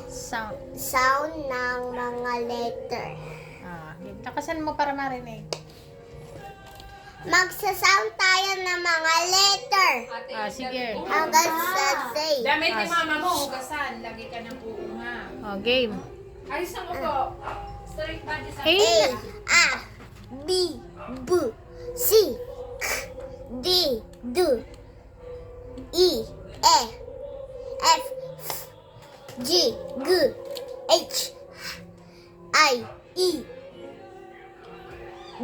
Sound. sound ng mga letter. Lakasan mo para marinig. Magsa-sound tayo ng mga letter. Sige. Hanggang sa say. Damit ni mama mo, hugasan. Lagi ka ng uunga. Game. Ayos na mo po. Straight body sa A, B, B, C, K, D, D, E, F, G, G, H, I, E,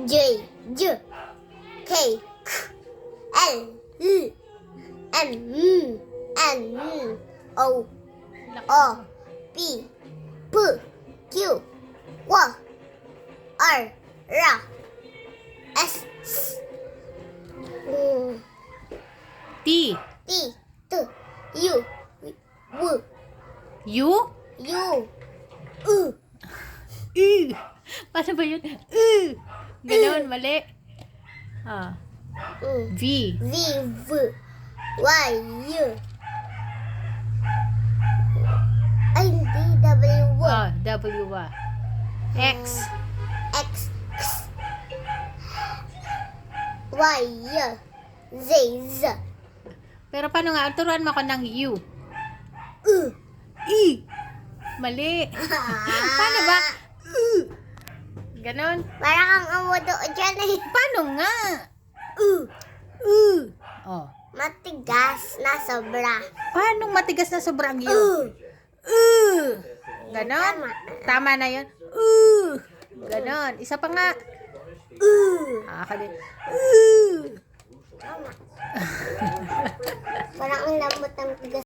J, J, K, K, L, M, N, O, P, P, Q, R, S, T. T, U, U. Paano ba yun? Ganon, mali. V. V, Y, U. Ay, hindi, W. W. X. X, Y, Z, Z. Pero paano nga? Turuan mo ako ng U. E. Mali. Paano ba? Ganon. Parang kang amudo dyan eh. Paano nga? Matigas na sobra. Paano matigas na sobrang U? Ganon. Tama na yun. Ganon. Isa pa nga. Kalit. Parang ang lamot ng tigas.